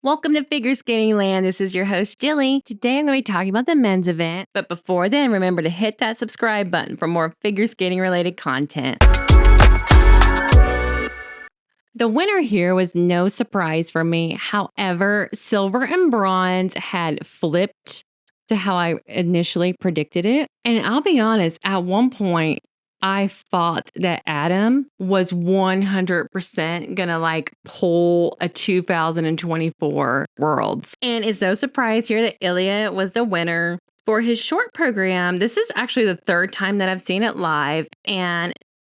Welcome to Figure Skating Land. This is your host, Jilly. Today I'm going to be talking about the men's event. But before then, remember to hit that subscribe button for more figure skating related content. The winner here was no surprise for me. However, silver and bronze had flipped to how I initially predicted it. And I'll be honest, at one point, I thought that Adam was 100% gonna pull a 2024 Worlds. And it's no surprise here that Ilia was the winner. For his short program, this is actually the third time that I've seen it live. And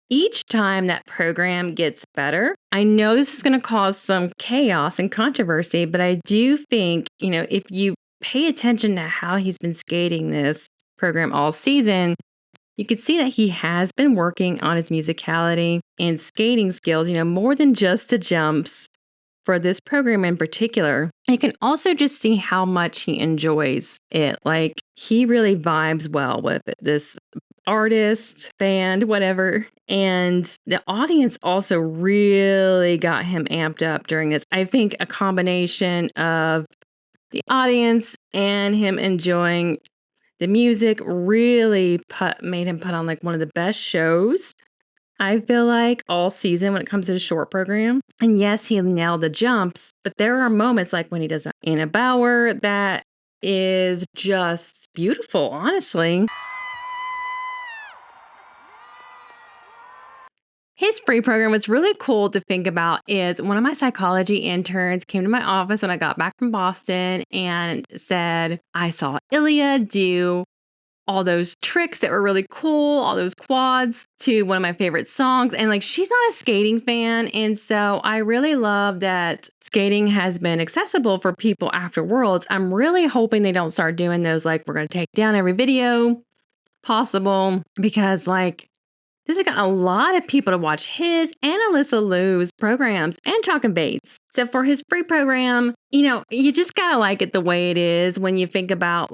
each time that program gets better. I know this is gonna cause some chaos and controversy, but I do think, if you pay attention to how he's been skating this program all season, you can see that he has been working on his musicality and skating skills, more than just the jumps for this program in particular. You can also just see how much he enjoys it. He really vibes well with it, this artist, band, whatever. And the audience also really got him amped up during this. I think a combination of the audience and him enjoying the music really made him put on one of the best shows, I feel like, all season when it comes to the short program. And yes, he nailed the jumps, but there are moments like when he does Anna Bauer that is just beautiful, honestly. His free program was really cool to think about. Is one of my psychology interns came to my office when I got back from Boston and said, I saw Ilia do all those tricks that were really cool, all those quads to one of my favorite songs. And she's not a skating fan. And so I really love that skating has been accessible for people after Worlds. I'm really hoping they don't start doing those, we're going to take down every video possible, because this has got a lot of people to watch his and Alyssa Liu's programs and Chalk and Bates. So for his free program, you just gotta like it the way it is. When you think about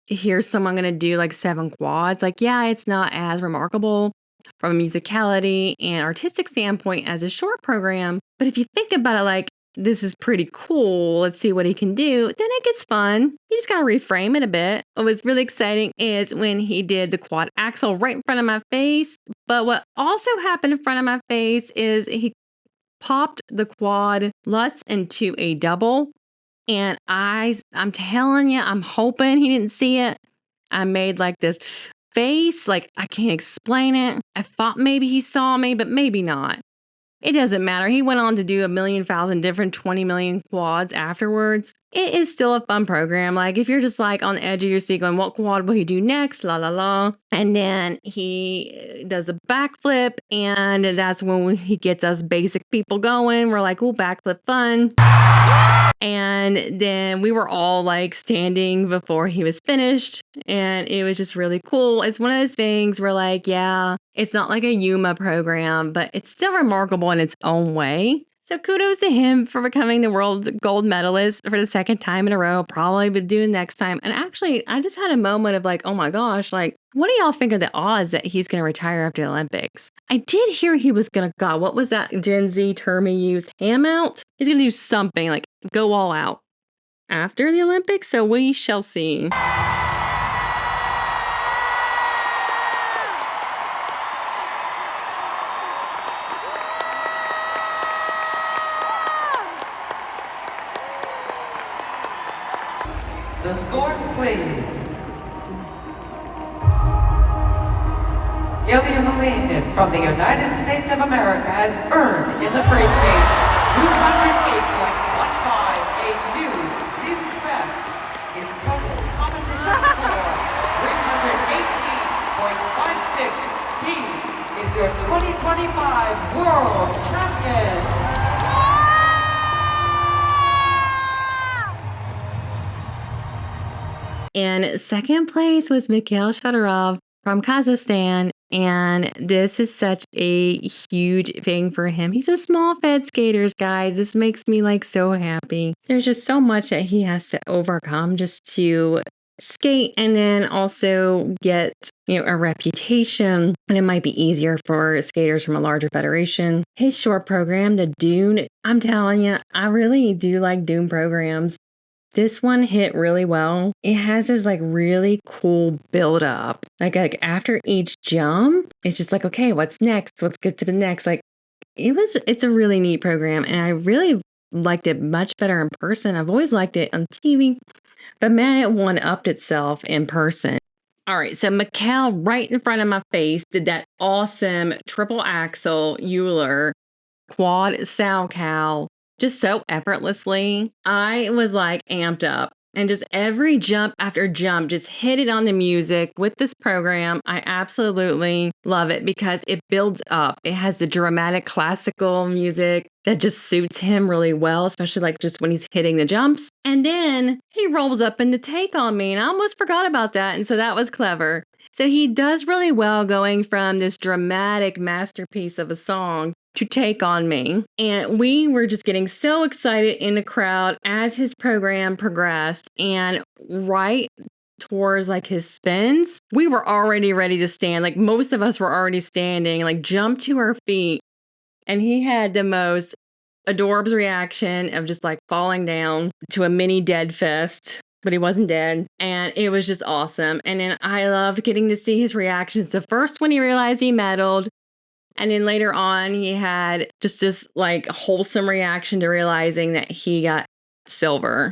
here's someone gonna do 7 quads. Yeah, it's not as remarkable from a musicality and artistic standpoint as a short program. But if you think about it this is pretty cool, let's see what he can do, then it gets fun. You just gotta reframe it a bit. What was really exciting is when he did the quad axel right in front of my face. But what also happened in front of my face is he popped the quad Lutz into a double. And I'm telling you, I'm hoping he didn't see it. I made this face, I can't explain it. I thought maybe he saw me, but maybe not. It doesn't matter. He went on to do 1,000,000 different 20 million quads afterwards. It is still a fun program. If you're just on the edge of your seat going, what quad will he do next? La la la. And then he does a backflip, and that's when he gets us basic people going. We're oh, backflip fun. And then we were all standing before he was finished, and it was just really cool. It's one of those things where yeah, it's not a Yuma program, but it's still remarkable in its own way. So kudos to him for becoming the world's gold medalist for the second time in a row. Probably would do next time. And actually, I just had a moment of oh my gosh, what do y'all think of the odds that he's going to retire after the Olympics? I did hear he was going to, God, what was that Gen Z term he used? Ham out? He's going to do something, go all out after the Olympics. So we shall see. The scores, please. Ilia Malinin from the United States of America has earned in the free skate 208.15, a new season's best. His total competition score 318.56. He is your 2025 World Champion. And second place was Mikhail Shadorov from Kazakhstan. And this is such a huge thing for him. He's a small fed skater, guys. This makes me so happy. There's just so much that he has to overcome just to skate and then also get, a reputation. And it might be easier for skaters from a larger federation. His short program, the Dune, I'm telling you, I really do like Dune programs. This one hit really well. It has this really cool build up. Like after each jump, it's just like, okay, what's next? Let's get to the next. It's a really neat program, and I really liked it much better in person. I've always liked it on TV, but man, it one-upped itself in person. All right, so Mikkel, right in front of my face, did that awesome triple axel Euler quad sow cow just so effortlessly. I was amped up. And just every jump after jump, just hit it on the music with this program. I absolutely love it because it builds up. It has the dramatic classical music that just suits him really well, especially just when he's hitting the jumps. And then he rolls up in the take on me, and I almost forgot about that. And so that was clever. So he does really well going from this dramatic masterpiece of a song to Take on Me. And we were just getting so excited in the crowd as his program progressed. And right towards his spins, we were already ready to stand. Most of us were already standing, jumped to our feet. And he had the most adorbs reaction of just falling down to a mini dead fest. But he wasn't dead. And it was just awesome. And then I loved getting to see his reactions. So first when he realized he medaled, and then later on, he had just this wholesome reaction to realizing that he got silver.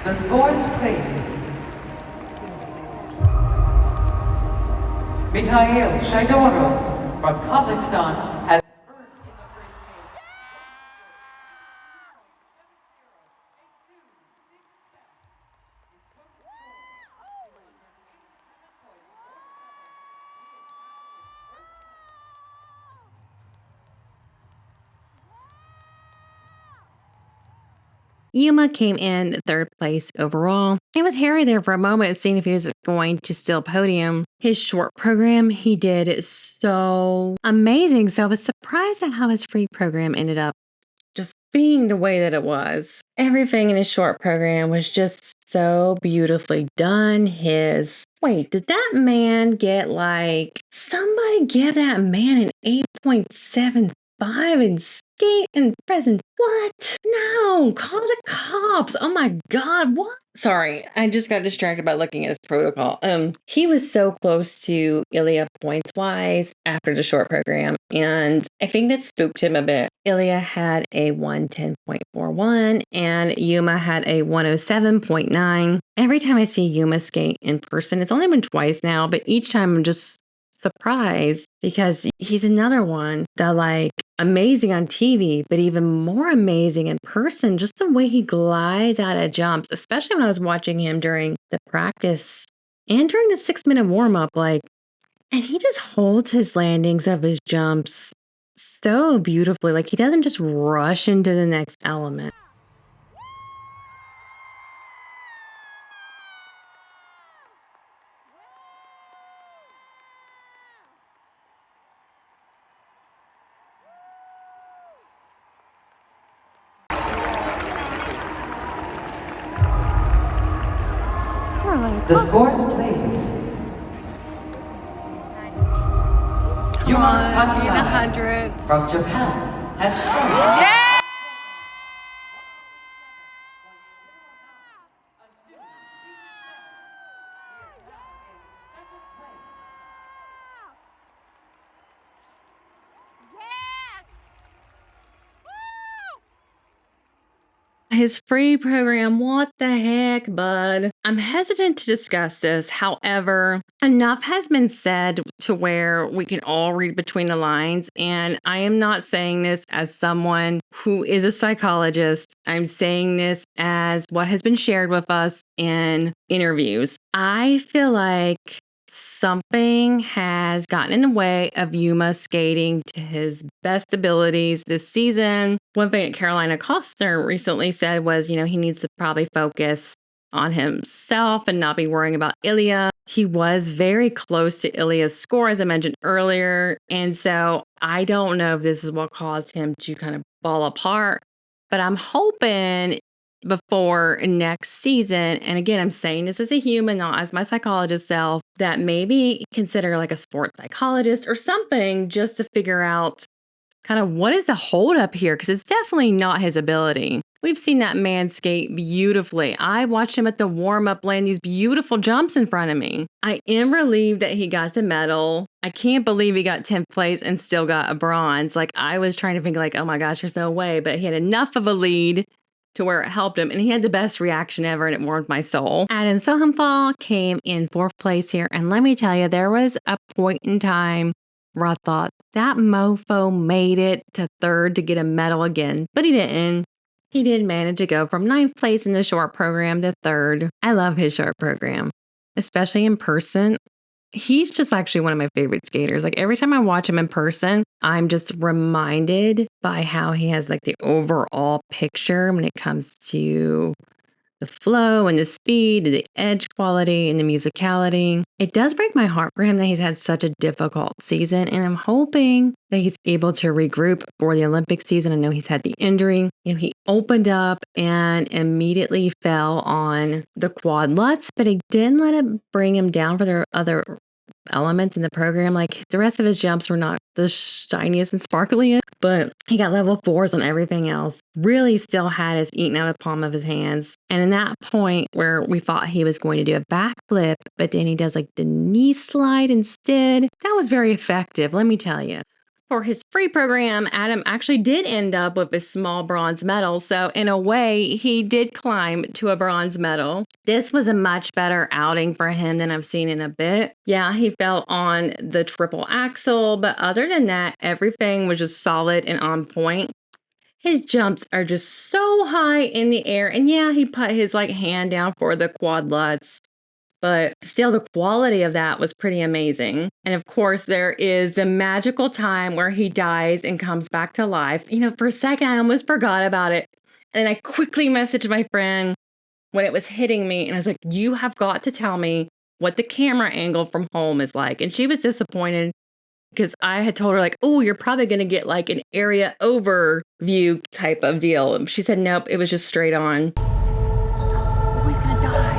The scores, please. Mikhail Shaidorov from Kazakhstan has Yuma came in third place overall. It was hairy there for a moment, seeing if he was going to steal podium. His short program, he did so amazing. So I was surprised at how his free program ended up just being the way that it was. Everything in his short program was just so beautifully done. Wait, did that man get somebody give that man an 8.75 in skate and present? What? No, call the cops. Oh my God, what? Sorry, I just got distracted by looking at his protocol. He was so close to Ilia points-wise after the short program, and I think that spooked him a bit. Ilia had a 110.41, and Yuma had a 107.9. Every time I see Yuma skate in person, it's only been twice now, but each time I'm just surprised because he's another one that amazing on TV, but even more amazing in person. Just the way he glides out of jumps, especially when I was watching him during the practice and during the 6-minute warm-up, and he just holds his landings of his jumps so beautifully. He doesn't just rush into the next element. the scores, please. Yuma Kagiyama from Japan has scored. Yeah! his free program. What the heck, bud? I'm hesitant to discuss this. However, enough has been said to where we can all read between the lines. And I am not saying this as someone who is a psychologist. I'm saying this as what has been shared with us in interviews. I feel like something has gotten in the way of Yuma skating to his best abilities this season. One thing that Carolina Costner recently said was, he needs to probably focus on himself and not be worrying about Ilia. He was very close to Ilia's score, as I mentioned earlier. And so I don't know if this is what caused him to kind of fall apart, but I'm hoping before next season, and again, I'm saying this as a human, not as my psychologist self, that maybe consider like a sports psychologist or something just to figure out kind of what is the holdup here, because it's definitely not his ability. We've seen that man skate beautifully. I watched him at the warm-up land these beautiful jumps in front of me. I am relieved that he got to medal. I can't believe he got 10th place and still got a bronze. Like, I was trying to think like, oh my gosh, there's no way, but he had enough of a lead to where it helped him, and he had the best reaction ever, and it warmed my soul. And Siao Him Fa came in 4th place here, and let me tell you, there was a point in time where I thought, that mofo made it to 3rd to get a medal again, but he didn't. He did manage to go from 9th place in the short program to 3rd. I love his short program, especially in person. He's just actually one of my favorite skaters. Like, every time I watch him in person, I'm just reminded by how he has like the overall picture when it comes to the flow and the speed and the edge quality and the musicality. It does break my heart for him that he's had such a difficult season, and I'm hoping that he's able to regroup for the Olympic season. I know he's had the injury. He opened up and immediately fell on the quad lutz, but he didn't let it bring him down for the other elements in the program. Like, the rest of his jumps were not the shiniest and sparkliest, but he got level 4s on everything else. Really still had his eaten out of the palm of his hands. And in that point where we thought he was going to do a backflip, but then he does like the knee slide instead, that was very effective, let me tell you. For his free program, Adam actually did end up with a small bronze medal. So in a way, he did climb to a bronze medal. This was a much better outing for him than I've seen in a bit. Yeah, he fell on the triple axel, but other than that, everything was just solid and on point. His jumps are just so high in the air. And yeah, he put his like hand down for the quad lutz, but still the quality of that was pretty amazing. And of course, there is the magical time where he dies and comes back to life. For a second, I almost forgot about it. And I quickly messaged my friend when it was hitting me. And I was like, you have got to tell me what the camera angle from home is like. And she was disappointed because I had told her like, oh, you're probably going to get like an area overview type of deal. She said, nope, it was just straight on. Oh, he's going to die.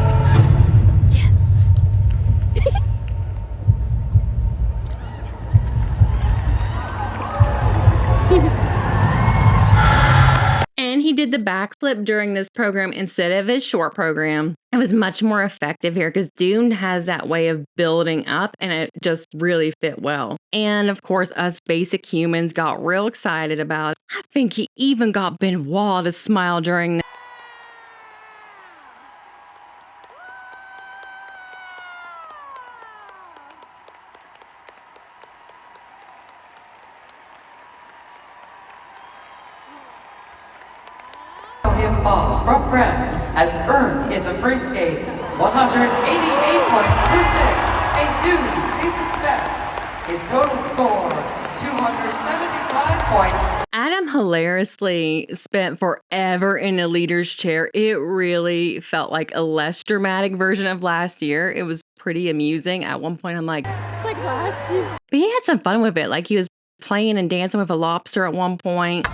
And he did the backflip during this program instead of his short program. It was much more effective here because Dune has that way of building up, and it just really fit well. And of course, us basic humans got real excited about it. I think he even got Benoit to smile during that. Him Fa from France has earned in the free skate 188.26, a new season's best. His total score 275. Adam hilariously spent forever in a leader's chair. It really felt like a less dramatic version of last year. It was pretty amusing. At one point, I'm like, it's like last year. But he had some fun with it. Like, he was playing and dancing with a lobster at one point.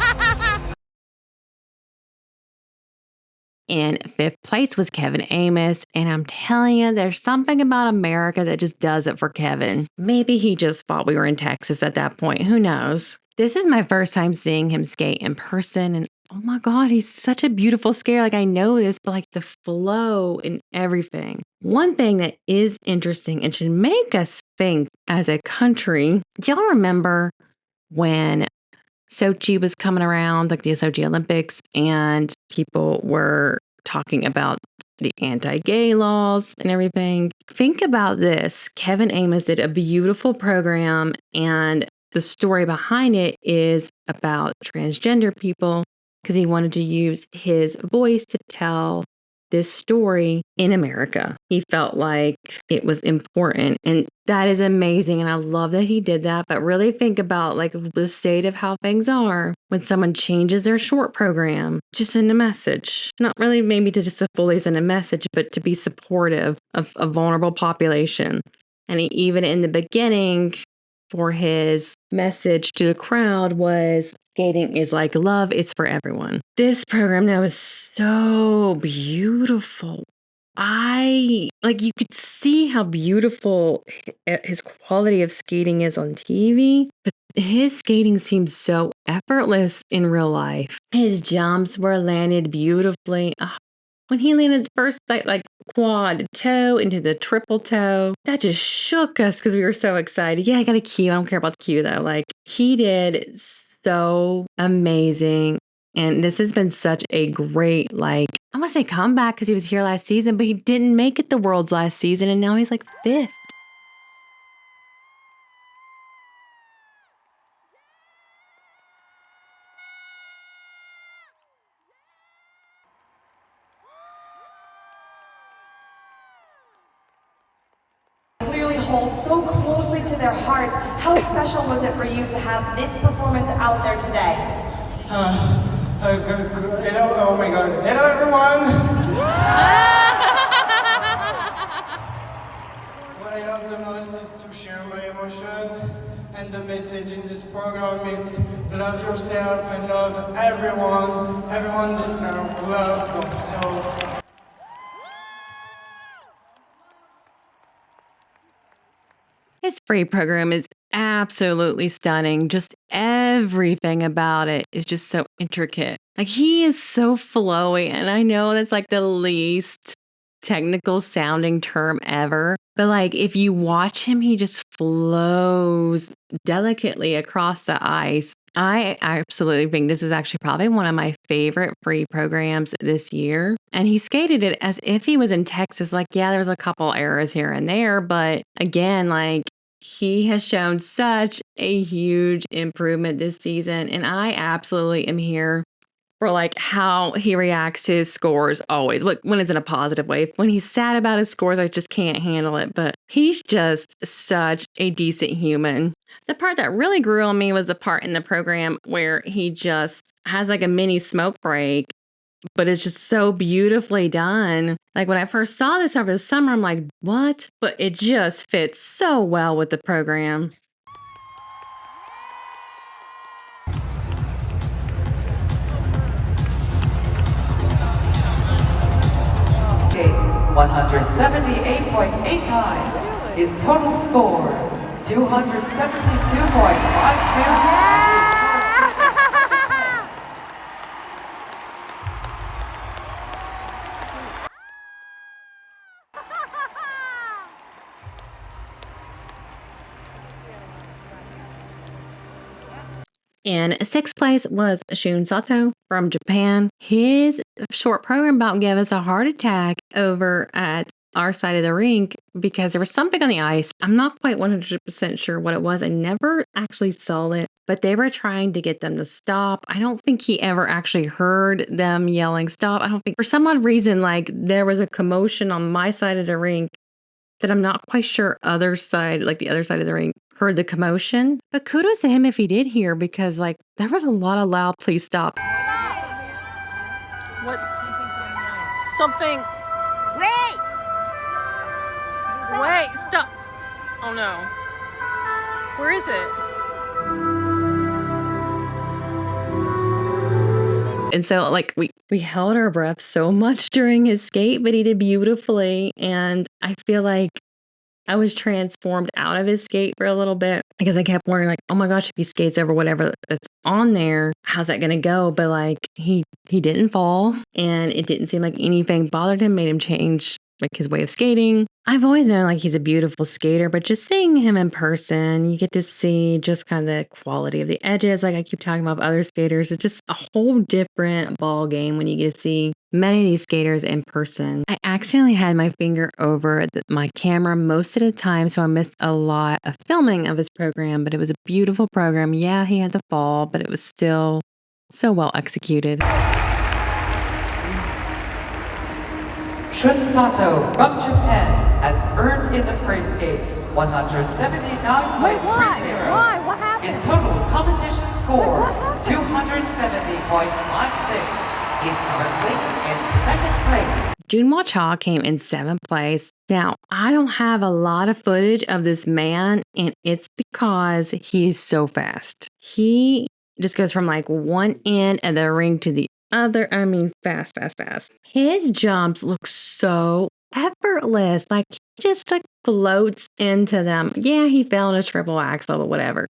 In 5th place was Kevin Aymoz, and I'm telling you, there's something about America that just does it for Kevin. Maybe he just thought we were in Texas at that point. Who knows? This is my first time seeing him skate in person, and oh my God, he's such a beautiful skater. Like, I know this, but like the flow and everything. One thing that is interesting and should make us think as a country, do y'all remember when Sochi was coming around, like the Sochi Olympics, and people were talking about the anti-gay laws and everything. Think about this. Kevin Aymoz did a beautiful program, and the story behind it is about transgender people because he wanted to use his voice to tell this story in America. He felt like it was important, and that is amazing, and I love that he did that. But really think about like the state of how things are when someone changes their short program, just send a message. Not really maybe to just fully send a message, but to be supportive of a vulnerable population. And he, even in the beginning, for his message to the crowd was skating is like love, it's for everyone. This program now is so beautiful. You could see how beautiful his quality of skating is on TV, but his skating seems so effortless in real life. His jumps were landed beautifully. When he landed the first like quad toe into the triple toe, that just shook us because we were so excited. Yeah, I got a cue. I don't care about the cue though. Like he did so amazing. And this has been such a great, like, I want to say comeback because he was here last season, but he didn't make it the Worlds last season. And now he's like 5th. Clearly hold so closely to their hearts. How special was it for you to have this performance out there today? Hello, oh my god. Hello everyone! What I love the most is to share my emotion, and the message in this program is love yourself and love everyone. Everyone deserves love. So His free program is absolutely stunning. Just everything about it is just so intricate. Like he is so flowy, and I know that's like the least technical sounding term ever, but like if you watch him, he just flows delicately across the ice. I absolutely think this is actually probably one of my favorite free programs this year. And he skated it as if he was in Texas. Like, yeah, there was a couple errors here and there, but again, like he has shown such a huge improvement this season. And I absolutely am here for like how he reacts to his scores always. Look, when it's in a positive way. When he's sad about his scores, I just can't handle it. But he's just such a decent human. The part that really grew on me was the part in the program where he just has like a mini smoke break, but it's just so beautifully done. Like when I first saw this over the summer, I'm like, what? But it just fits so well with the program. Skate 178.89. His total score 272.52. In 6th place was Shun Sato from Japan. His short program bout gave us a heart attack over at our side of the rink because there was something on the ice. I'm not quite 100% sure what it was. I never actually saw it, but they were trying to get them to stop. I don't think he ever actually heard them yelling stop. I don't think for some odd reason, like there was a commotion on my side of the rink that I'm not quite sure the other side of the rink heard the commotion. But kudos to him if he did hear, because like there was a lot of loud please stop. What? Something. Wait! Wait, stop. Oh no. Where is it? And so like we held our breath so much during his skate, but he did beautifully. And I feel like I was transformed out of his skate for a little bit because I kept wondering like, oh my gosh, if he skates over whatever that's on there, how's that going to go? But like he didn't fall, and it didn't seem like anything bothered him, made him change like his way of skating. I've always known like he's a beautiful skater, but just seeing him in person, you get to see just kind of the quality of the edges. Like I keep talking about other skaters, it's just a whole different ball game when you get to see many of these skaters in person. I accidentally had my finger over my camera most of the time, so I missed a lot of filming of his program, but it was a beautiful program. Yeah, he had the fall, but it was still so well executed. Shun Sato from Japan has earned in the free skate 179.30. Wait, why? What happened? His total competition score 270.56. He's currently in second place. Junhwan came in 7th place. Now, I don't have a lot of footage of this man, and it's because he's so fast. He just goes from like one end of the ring to the other. I mean, fast. His jumps look so effortless. Like he just like floats into them. Yeah, he fell in a triple axel, but whatever.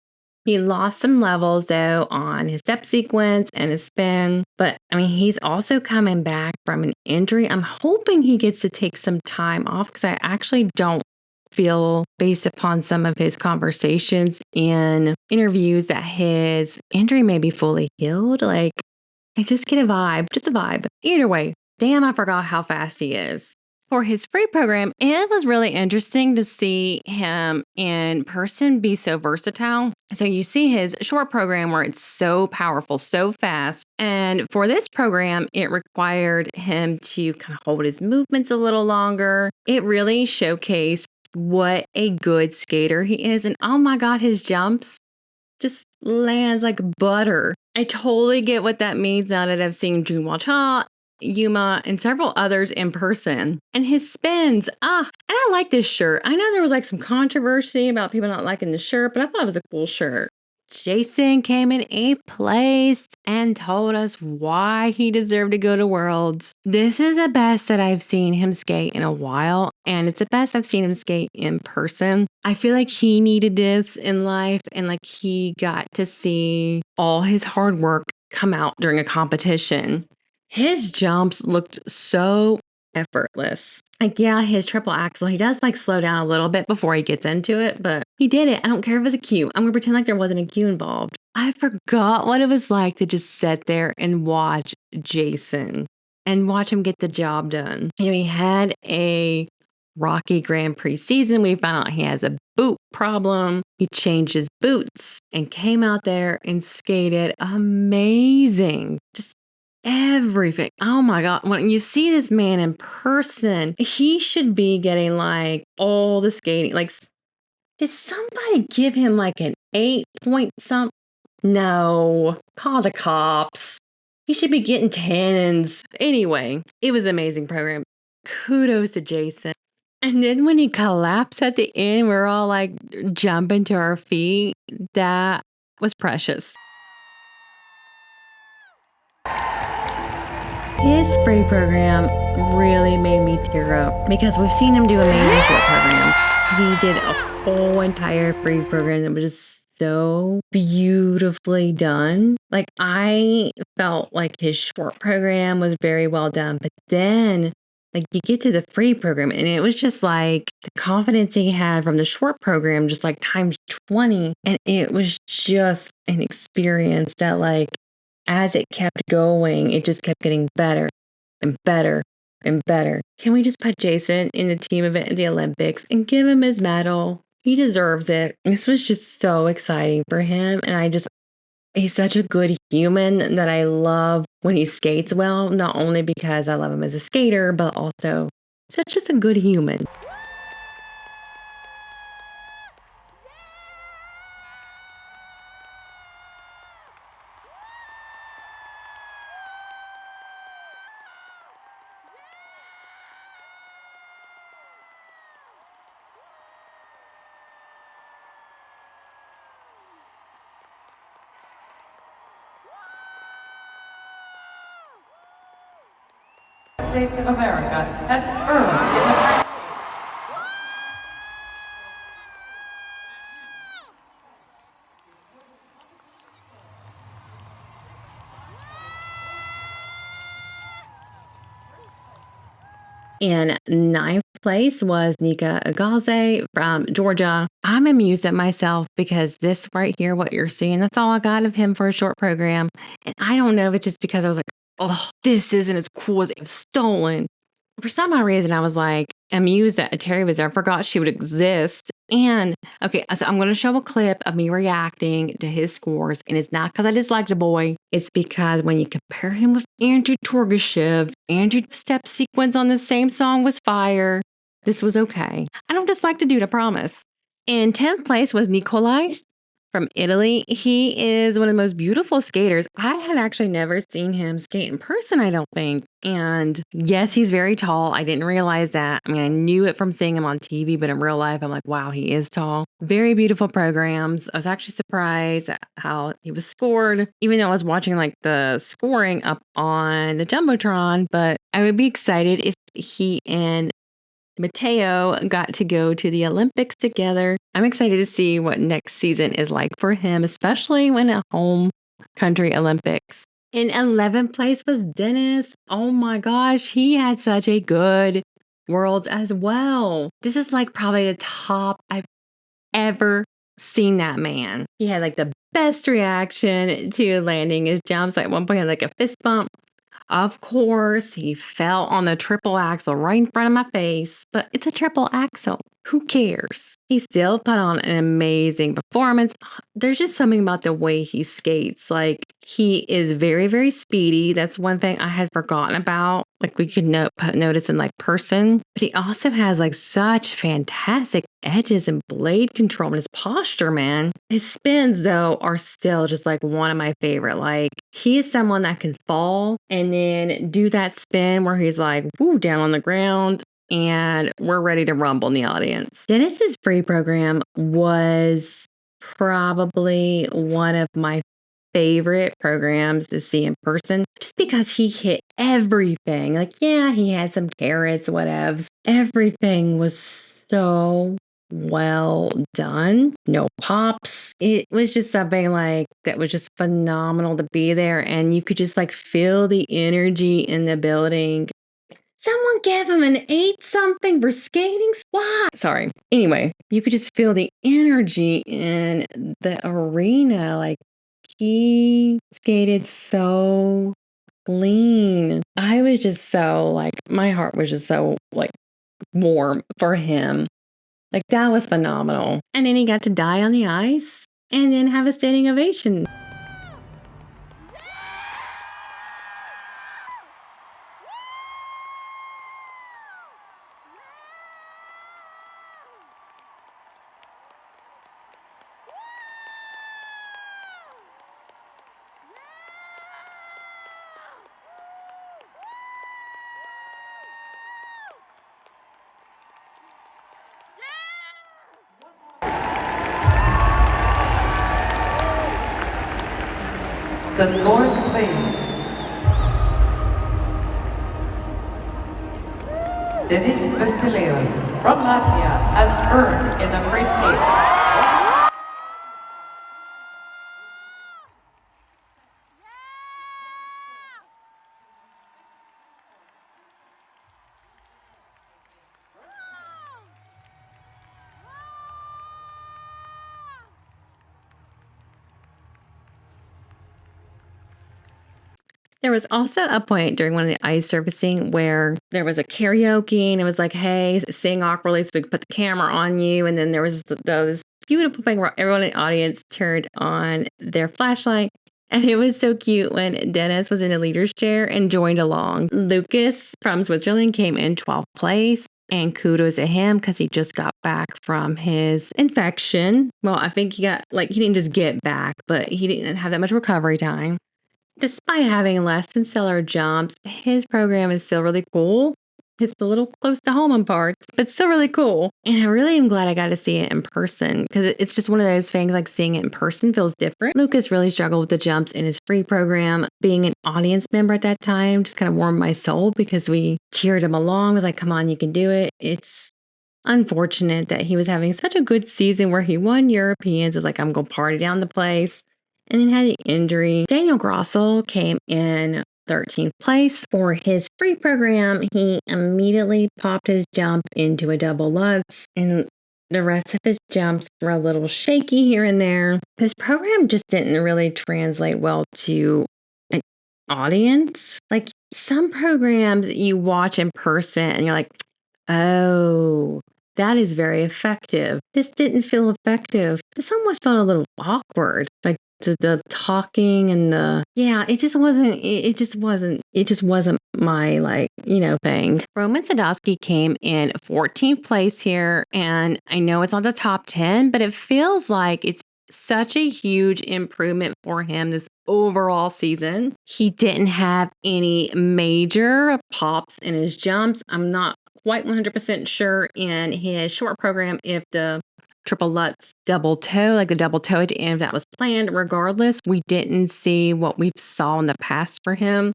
He lost some levels though on his step sequence and his spin, but I mean, he's also coming back from an injury. I'm hoping he gets to take some time off because I actually don't feel, based upon some of his conversations in interviews, that his injury may be fully healed. Like, I just get a vibe, just a vibe. Either way, damn, I forgot how fast he is. For his free program, it was really interesting to see him in person be so versatile. So you see his short program where it's so powerful, so fast. And for this program, it required him to kind of hold his movements a little longer. It really showcased what a good skater he is. And oh my God, his jumps just lands like butter. I totally get what that means now that I've seen Junhwan, Yuma, and several others in person. And his spins, and I like this shirt. I know there was like some controversy about people not liking the shirt, but I thought it was a cool shirt. Jason came in 8th place and told us why he deserved to go to Worlds. This is the best that I've seen him skate in a while, and it's the best I've seen him skate in person. I feel like he needed this in life, and like he got to see all his hard work come out during a competition. His jumps looked so effortless. Like, yeah, his triple axel, he does like slow down a little bit before he gets into it, but he did it. I don't care if it's a cue. I'm gonna pretend like there wasn't a cue involved. I forgot what it was like to just sit there and watch Jason and watch him get the job done. You know, he had a rocky Grand Prix season. We found out he has a boot problem. He changed his boots and came out there and skated amazing. Just everything. Oh my God. When you see this man in person, he should be getting like all the skating. Like, did somebody give him like an 8 point something? No. Call the cops. He should be getting 10s. Anyway, it was an amazing program. Kudos to Jason. And then when he collapsed at the end, we're all like jumping to our feet. That was precious. His free program really made me tear up because we've seen him do amazing short programs. He did a whole entire free program that was just so beautifully done. Like, I felt like his short program was very well done, but then like you get to the free program and it was just like the confidence he had from the short program just like times 20, and it was just an experience that like as it kept going, it just kept getting better and better and better. Can we just put Jason in the team event at the Olympics and give him his medal? He deserves it. This was just so exciting for him. And he's such a good human that I love when he skates well, not only because I love him as a skater, but also such just a good human. States of America has earned in the In 9th place was Nika from Georgia. I'm amused at myself because this right here, what you're seeing, that's all I got of him for a short program. And I don't know if it's just because I was like, oh, this isn't as cool as I've stolen. For some odd reason, I was like amused that Terry was there. I forgot she would exist. And okay, so I'm going to show a clip of me reacting to his scores. And it's not because I disliked the boy. It's because when you compare him with Andrew Torgashev, Andrew's step sequence on the same song was fire. This was okay. I don't dislike the dude, I promise. In 10th place was Nikolai from Italy. He is one of the most beautiful skaters. I had actually never seen him skate in person, I don't think. And yes, he's very tall. I didn't realize that. I mean, I knew it from seeing him on TV, but in real life, I'm like, wow, he is tall. Very beautiful programs. I was actually surprised at how he was scored, even though I was watching like the scoring up on the Jumbotron. But I would be excited if he and Mateo got to go to the Olympics together. I'm excited to see what next season is like for him, especially when at home country Olympics. In 11th place was Denis. Oh my gosh, he had such a good Worlds as well. This is like probably the top I've ever seen that man. He had like the best reaction to landing his jumps. At one point, he had like a fist bump. Of course, he fell on the triple axel right in front of my face, but it's a triple axel. Who cares? He still put on an amazing performance. There's just something about the way he skates. Like, he is very, very speedy. That's one thing I had forgotten about. Like, we could notice in like person. But he also has like such fantastic edges and blade control and his posture, man. His spins, though, are still just like one of my favorite. Like, he is someone that can fall and then do that spin where he's like, woo, down on the ground. And we're ready to rumble in the audience. Dennis's free program was probably one of my favorite programs to see in person, just because he hit everything. Like, yeah, he had some carrots, whatevs. Everything was so well done. No pops. It was just something like that was just phenomenal to be there. And you could just like feel the energy in the building. Someone gave him an 8 something for skating? Why? Sorry. Anyway, you could just feel the energy in the arena. Like, he skated so clean. I was just so, like, my heart was just so, like, warm for him. Like, that was phenomenal. And then he got to die on the ice and then have a standing ovation. The scores, please. Denis Vasiljevs from Latvia has earned in the free skate. There was also a point during one of the ice surfacing where there was a karaoke and it was like, hey, sing awkwardly so we could put the camera on you. And then there was this beautiful thing where everyone in the audience turned on their flashlight. And it was so cute when Dennis was in the leader's chair and joined along. Lucas from Switzerland came in 12th place. And kudos to him because he just got back from his infection. Well, I think he didn't just get back, but he didn't have that much recovery time. Despite having less than stellar jumps, his program is still really cool. It's a little close to home in parts, but still really cool. And I really am glad I got to see it in person because it's just one of those things like seeing it in person feels different. Lucas really struggled with the jumps in his free program. Being an audience member at that time just kind of warmed my soul because we cheered him along. I was like, come on, you can do it. It's unfortunate that he was having such a good season where he won Europeans. It's like, I'm going to party down the place. And then had an injury. Daniel Grossel came in 13th place. For his free program, he immediately popped his jump into a double Lutz, and the rest of his jumps were a little shaky here and there. His program just didn't really translate well to an audience. Like some programs you watch in person and you're like, oh, that is very effective. This didn't feel effective. This almost felt a little awkward. Like the talking and it just wasn't my thing. Roman Sadoesky came in 14th place here, and I know it's not the top 10, but it feels like it's such a huge improvement for him this overall season. He didn't have any major pops in his jumps. I'm not quite 100% sure in his short program if the triple Lutz double toe, like the double toe at the end, if that was planned. Regardless, we didn't see what we saw in the past for him.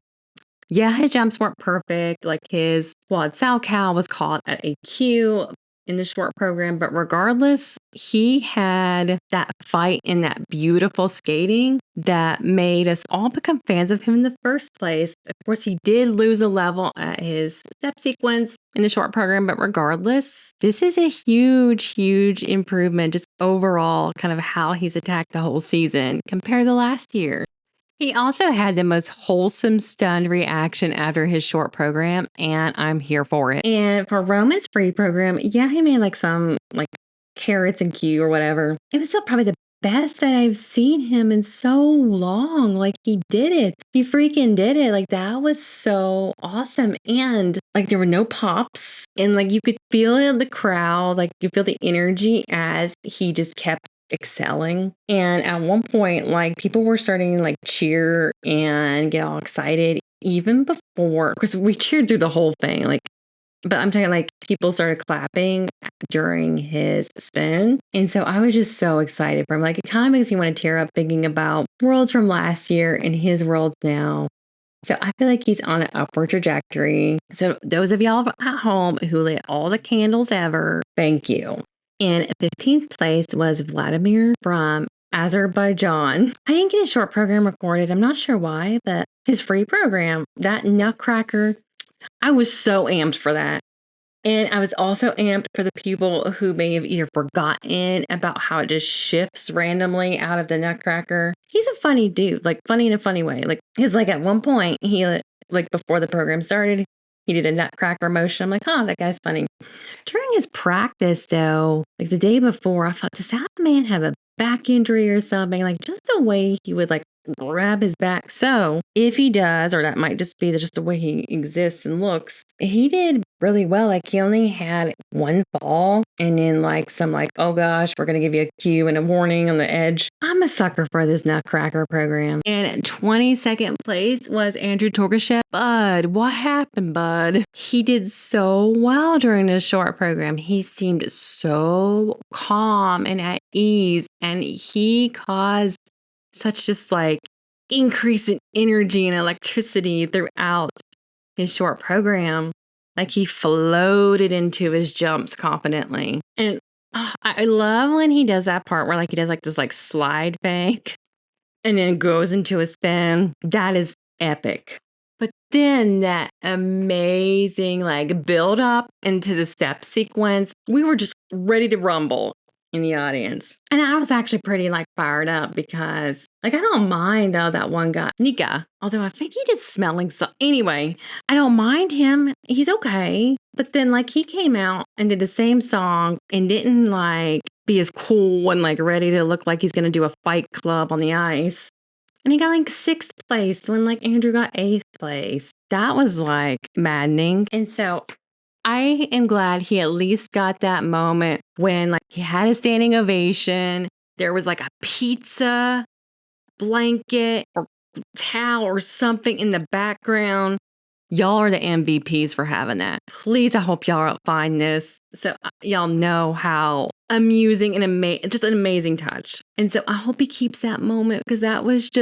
Yeah, his jumps weren't perfect. Like his quad sow cow was caught at a Q in the short program, but regardless, he had that fight and that beautiful skating that made us all become fans of him in the first place. Of course, he did lose a level at his step sequence in the short program, but regardless, this is a huge, huge improvement just overall, kind of how he's attacked the whole season compared to last year. He also had the most wholesome, stunned reaction after his short program, and I'm here for it. And for Roman's free program, yeah, he made some carrots and Q or whatever. It was still probably the best that I've seen him in so long. Like, he did it. He freaking did it. Like, that was so awesome. And there were no pops, and you could feel the crowd, you feel the energy as he just kept excelling. And at one point, people were starting to cheer and get all excited even before, because we cheered through the whole thing. But I'm talking people started clapping during his spin. And so I was just so excited for him. It kind of makes me want to tear up thinking about worlds from last year and his worlds now. So I feel like he's on an upward trajectory. So those of y'all at home who lit all the candles ever, thank you. In 15th place was Vladimir from Azerbaijan. I didn't get his short program recorded. I'm not sure why, but his free program, that Nutcracker, I was so amped for that. And I was also amped for the people who may have either forgotten about how it just shifts randomly out of the Nutcracker. He's a funny dude, funny in a funny way. Because at one point, he, before the program started, he did a Nutcracker motion. I'm like, that guy's funny. During his practice, though, the day before, I thought, does that man have a back injury or something? Just the way he would, grab his back. So if he does, or that might just be just the way he exists and looks, he did really well. He only had one fall and then some oh gosh, we're going to give you a cue and a warning on the edge. I'm a sucker for this Nutcracker program. And 22nd place was Andrew Torgashev. Bud, what happened, bud? He did so well during this short program. He seemed so calm and at ease, and he caused such just increase in energy and electricity throughout his short program. He floated into his jumps confidently. And I love when he does that part where he does this slide fake and then goes into a spin. That is epic. But then that amazing build up into the step sequence, we were just ready to rumble in the audience. And I was actually pretty fired up because I don't mind though that one guy, Nika, although I think he did smelling. So anyway, I don't mind him. He's okay. But then he came out and did the same song and didn't be as cool and ready to look like he's going to do a fight club on the ice. And he got 6th place when Andrew got 8th place. That was maddening. And so I am glad he at least got that moment when he had a standing ovation. There was a pizza blanket or towel or something in the background. Y'all are the MVPs for having that. Please, I hope y'all find this so y'all know how amusing and just an amazing touch. And so I hope he keeps that moment because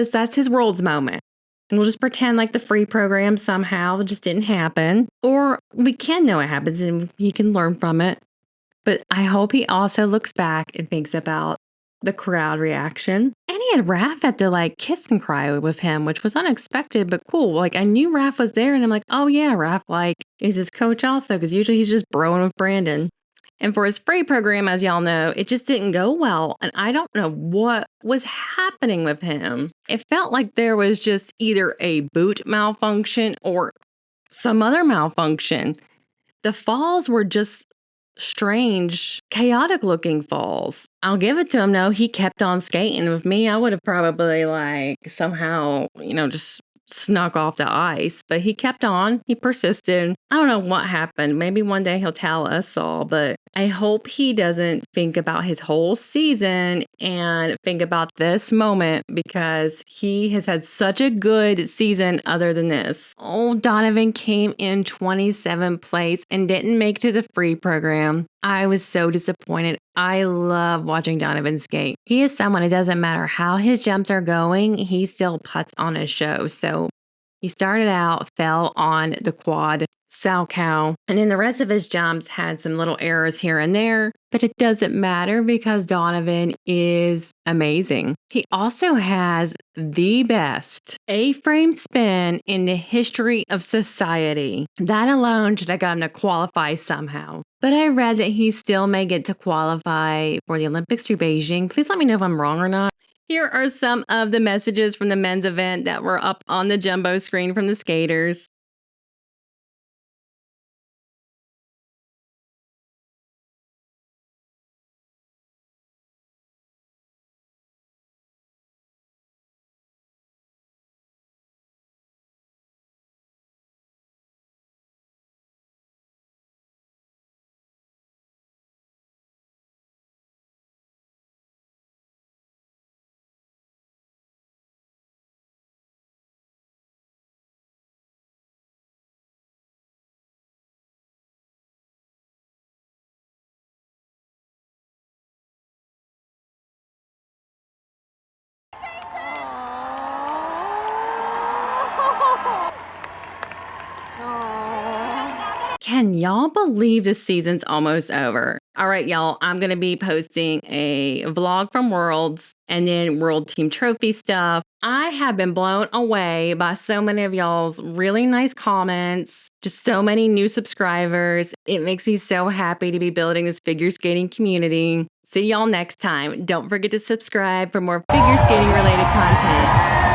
that's his world's moment. And we'll just pretend the free program somehow just didn't happen. Or we can know it happens and he can learn from it. But I hope he also looks back and thinks about the crowd reaction. And he had Raph at to like kiss and cry with him, which was unexpected, but cool. Like I knew Raph was there and I'm like, oh yeah, Raph like is his coach also, because usually he's just broing with Brandon. And for his free program, as y'all know, it just didn't go well. And I don't know what was happening with him. It felt like there was just either a boot malfunction or some other malfunction. The falls were just strange, chaotic looking falls. I'll give it to him though. He kept on skating. With me, I would have probably like somehow, just snuck off the ice, but he kept on. He persisted. I don't know what happened. Maybe one day he'll tell us all, but I hope he doesn't think about his whole season and think about this moment, because he has had such a good season other than this. Oh, Donovan came in 27th place and didn't make it to the free program. I was so disappointed. I love watching Donovan skate. He is someone, it doesn't matter how his jumps are going, he still puts on a show. So he started out, fell on the quad, sow cow, and then the rest of his jumps had some little errors here and there, but it doesn't matter because Donovan is amazing. He also has the best A-frame spin in the history of society. That alone should have got him to qualify somehow. But I read that he still may get to qualify for the Olympics through Beijing. Please let me know if I'm wrong or not. Here are some of the messages from the men's event that were up on the jumbo screen from the skaters. Can y'all believe the season's almost over? All right, y'all, I'm going to be posting a vlog from Worlds and then World Team Trophy stuff. I have been blown away by so many of y'all's really nice comments, just so many new subscribers. It makes me so happy to be building this figure skating community. See y'all next time. Don't forget to subscribe for more figure skating related content.